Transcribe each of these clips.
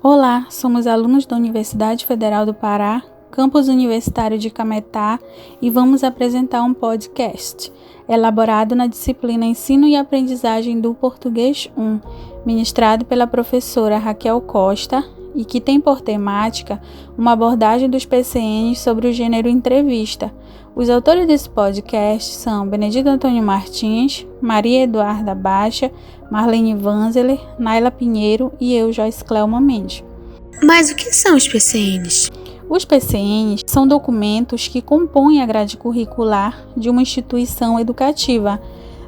Olá, somos alunos da Universidade Federal do Pará, campus universitário de Cametá, e vamos apresentar um podcast elaborado na disciplina Ensino e Aprendizagem do Português 1, ministrado pela professora Raquel Costa, e que tem por temática uma abordagem dos PCNs sobre o gênero entrevista. Os autores desse podcast são Benedito Antônio Martins, Maria Eduarda Baixa, Marlene Vanzeler, Naila Pinheiro e eu, Joyce Cleuma Mendes. Mas o que são os PCNs? Os PCNs são documentos que compõem a grade curricular de uma instituição educativa.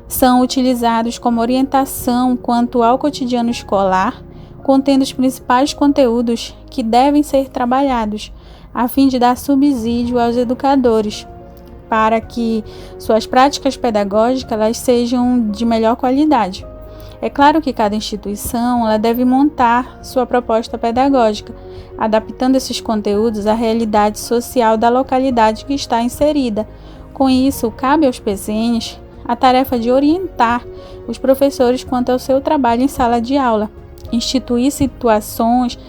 São utilizados como orientação quanto ao cotidiano escolar, contendo os principais conteúdos que devem ser trabalhados, a fim de dar subsídio aos educadores, para que suas práticas pedagógicas elas sejam de melhor qualidade. É claro que cada instituição ela deve montar sua proposta pedagógica, adaptando esses conteúdos à realidade social da localidade que está inserida. Com isso, cabe aos PCNs a tarefa de orientar os professores quanto ao seu trabalho em sala de aula, instituir situações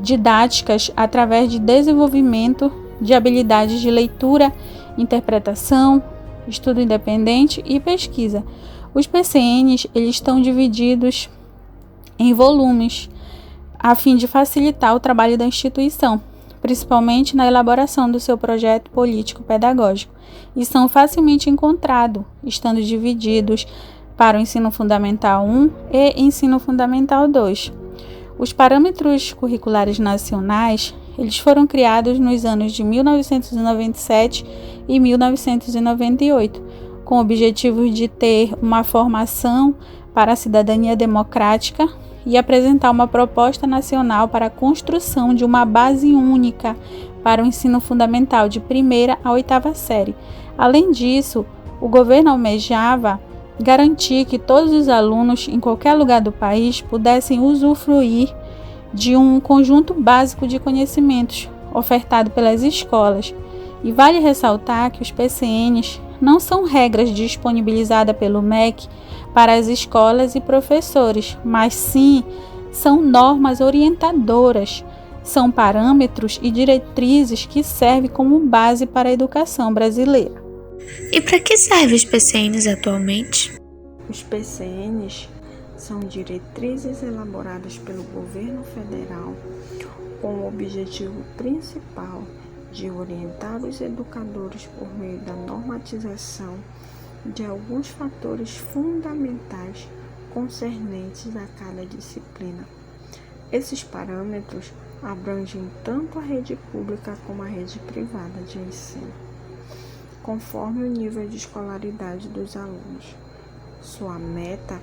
didáticas através de desenvolvimento de habilidades de leitura, interpretação, estudo independente e pesquisa. Os PCNs eles estão divididos em volumes, a fim de facilitar o trabalho da instituição, principalmente na elaboração do seu projeto político-pedagógico, e são facilmente encontrados, estando divididos para o ensino fundamental 1 e ensino fundamental 2. Os parâmetros curriculares nacionais eles foram criados nos anos de 1997 e 1998, com o objetivo de ter uma formação para a cidadania democrática e apresentar uma proposta nacional para a construção de uma base única para o ensino fundamental de 1ª a 8ª série. Além disso, o governo almejava garantir que todos os alunos em qualquer lugar do país pudessem usufruir de um conjunto básico de conhecimentos ofertado pelas escolas. E vale ressaltar que os PCNs não são regras disponibilizadas pelo MEC para as escolas e professores, mas sim são normas orientadoras, são parâmetros e diretrizes que servem como base para a educação brasileira. E para que servem os PCNs atualmente? Os PCNs são diretrizes elaboradas pelo governo federal com o objetivo principal de orientar os educadores por meio da normatização de alguns fatores fundamentais concernentes a cada disciplina. Esses parâmetros abrangem tanto a rede pública como a rede privada de ensino, conforme o nível de escolaridade dos alunos. Sua meta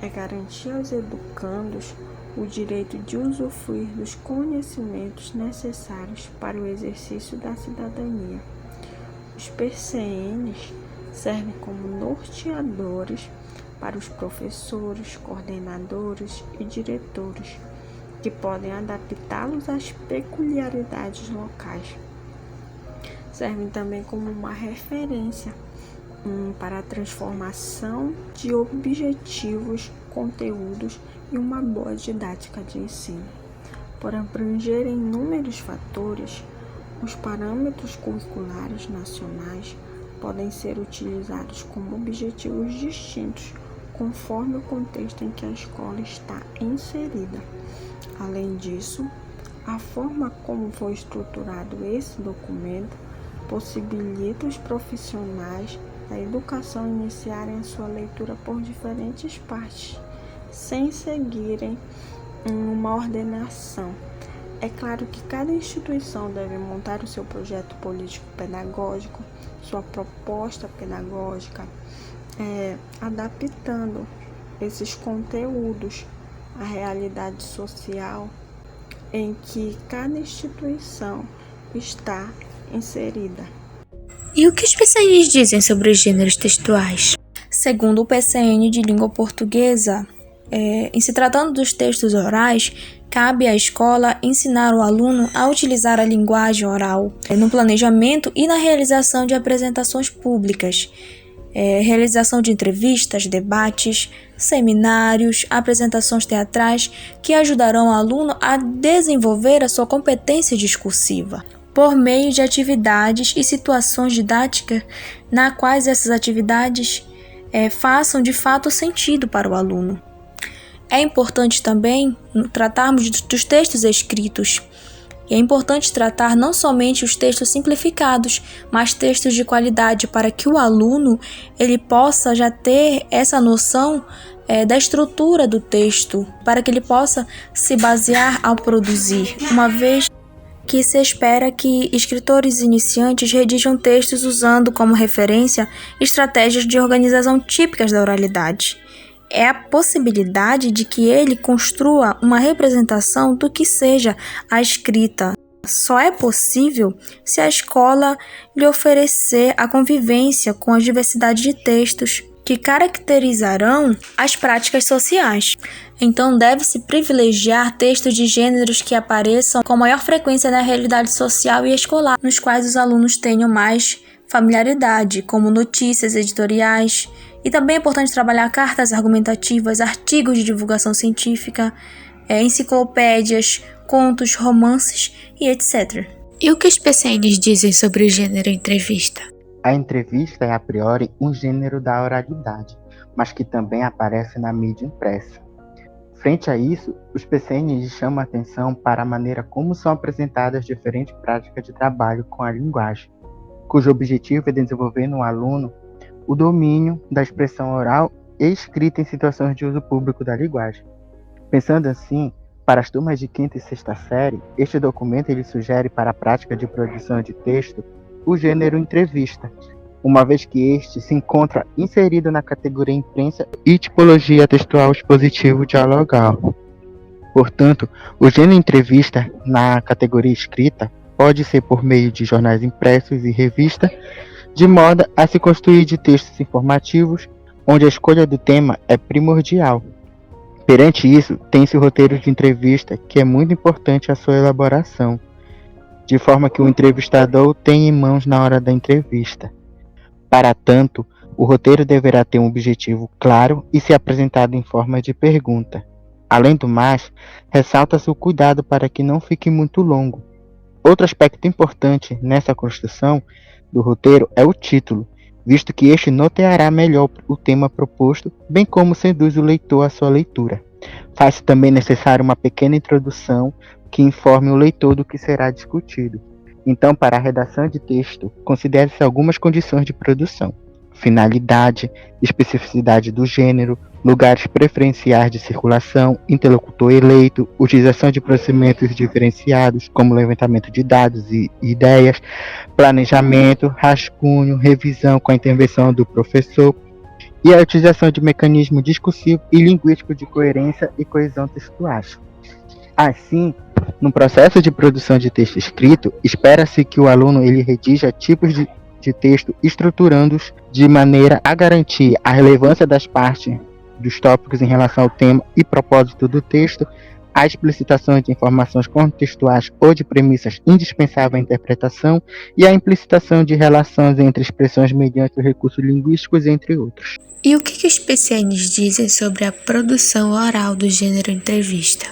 é garantir aos educandos o direito de usufruir dos conhecimentos necessários para o exercício da cidadania. Os PCNs servem como norteadores para os professores, coordenadores e diretores, que podem adaptá-los às peculiaridades locais. Servem também como uma referência para a transformação de objetivos, conteúdos e uma boa didática de ensino. Por abrangerem inúmeros fatores, os parâmetros curriculares nacionais podem ser utilizados como objetivos distintos, conforme o contexto em que a escola está inserida. Além disso, a forma como foi estruturado esse documento possibilita os profissionais da educação iniciarem a sua leitura por diferentes partes, sem seguirem uma ordenação. É claro que cada instituição deve montar o seu projeto político-pedagógico, sua proposta pedagógica, adaptando esses conteúdos à realidade social em que cada instituição está inserida. E o que os PCNs dizem sobre os gêneros textuais? Segundo o PCN de língua portuguesa, em se tratando dos textos orais, cabe à escola ensinar o aluno a utilizar a linguagem oral no planejamento e na realização de apresentações públicas, realização de entrevistas, debates, seminários, apresentações teatrais que ajudarão o aluno a desenvolver a sua competência discursiva, por meio de atividades e situações didáticas na quais essas atividades façam de fato sentido para o aluno. É importante também tratarmos dos textos escritos. E é importante tratar não somente os textos simplificados, mas textos de qualidade para que o aluno ele possa já ter essa noção da estrutura do texto, para que ele possa se basear ao produzir, uma vez que se espera que escritores iniciantes redigam textos usando como referência estratégias de organização típicas da oralidade. É a possibilidade de que ele construa uma representação do que seja a escrita. Só é possível se a escola lhe oferecer a convivência com a diversidade de textos que caracterizarão as práticas sociais. Então, deve-se privilegiar textos de gêneros que apareçam com maior frequência na realidade social e escolar, nos quais os alunos tenham mais familiaridade, como notícias editoriais. E também é importante trabalhar cartas argumentativas, artigos de divulgação científica, enciclopédias, contos, romances e etc. E o que os PCNs dizem sobre o gênero entrevista? A entrevista é, a priori, um gênero da oralidade, mas que também aparece na mídia impressa. Frente a isso, os PCNs chamam a atenção para a maneira como são apresentadas diferentes práticas de trabalho com a linguagem, cujo objetivo é desenvolver no aluno o domínio da expressão oral e escrita em situações de uso público da linguagem. Pensando assim, para as turmas de 5ª e 6ª série, este documento ele sugere para a prática de produção de texto o gênero entrevista, uma vez que este se encontra inserido na categoria imprensa e tipologia textual expositivo dialogal. Portanto, o gênero entrevista na categoria escrita pode ser por meio de jornais impressos e revistas, de modo a se construir de textos informativos, onde a escolha do tema é primordial. Perante isso, tem-se o roteiro de entrevista, que é muito importante a sua elaboração, de forma que o entrevistador o tenha em mãos na hora da entrevista. Para tanto, o roteiro deverá ter um objetivo claro e ser apresentado em forma de pergunta. Além do mais, ressalta-se o cuidado para que não fique muito longo. Outro aspecto importante nessa construção do roteiro é o título, visto que este norteará melhor o tema proposto, bem como seduz o leitor à sua leitura. Faz-se também necessário uma pequena introdução que informe o leitor do que será discutido. Então, para a redação de texto, considere-se algumas condições de produção: finalidade, especificidade do gênero, lugares preferenciais de circulação, interlocutor eleito, utilização de procedimentos diferenciados, como levantamento de dados e ideias, planejamento, rascunho, revisão com a intervenção do professor e a utilização de mecanismo discursivo e linguístico de coerência e coesão textuais. Assim, no processo de produção de texto escrito, espera-se que o aluno ele redija tipos de texto estruturando-os de maneira a garantir a relevância das partes dos tópicos em relação ao tema e propósito do texto, a explicitação de informações contextuais ou de premissas indispensáveis à interpretação e a implicitação de relações entre expressões mediante os recursos linguísticos, entre outros. E o que os PCNs dizem sobre a produção oral do gênero entrevista?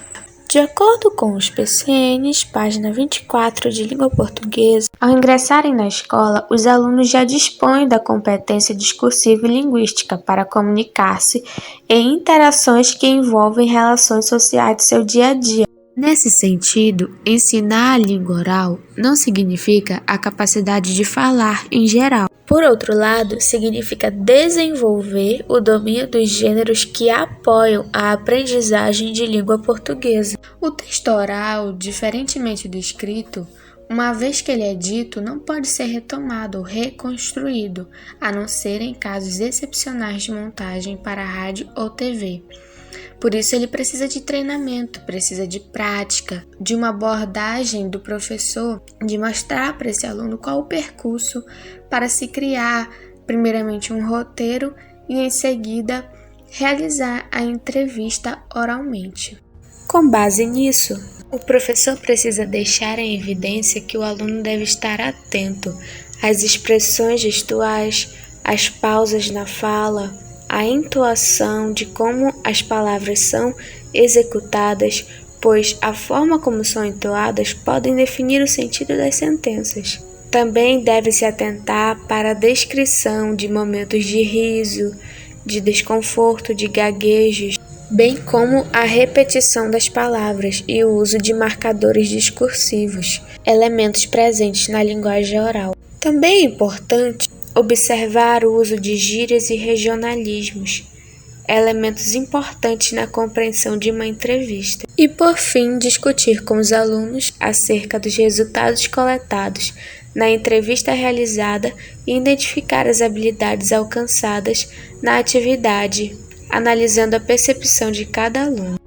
De acordo com os PCNs, página 24 de língua portuguesa, ao ingressarem na escola, os alunos já dispõem da competência discursiva e linguística para comunicar-se em interações que envolvem relações sociais do seu dia a dia. Nesse sentido, ensinar a língua oral não significa a capacidade de falar em geral. Por outro lado, significa desenvolver o domínio dos gêneros que apoiam a aprendizagem de língua portuguesa. O texto oral, diferentemente do escrito, uma vez que ele é dito, não pode ser retomado ou reconstruído, a não ser em casos excepcionais de montagem para rádio ou TV. Por isso ele precisa de treinamento, precisa de prática, de uma abordagem do professor, de mostrar para esse aluno qual o percurso para se criar, primeiramente, um roteiro e, em seguida, realizar a entrevista oralmente. Com base nisso, o professor precisa deixar em evidência que o aluno deve estar atento às expressões gestuais, as pausas na fala, a entoação de como as palavras são executadas, pois a forma como são entoadas podem definir o sentido das sentenças. Também deve-se atentar para a descrição de momentos de riso, de desconforto, de gaguejos, bem como a repetição das palavras e o uso de marcadores discursivos, elementos presentes na linguagem oral. Também é importante observar o uso de gírias e regionalismos, elementos importantes na compreensão de uma entrevista. E, por fim, discutir com os alunos acerca dos resultados coletados na entrevista realizada e identificar as habilidades alcançadas na atividade, analisando a percepção de cada aluno.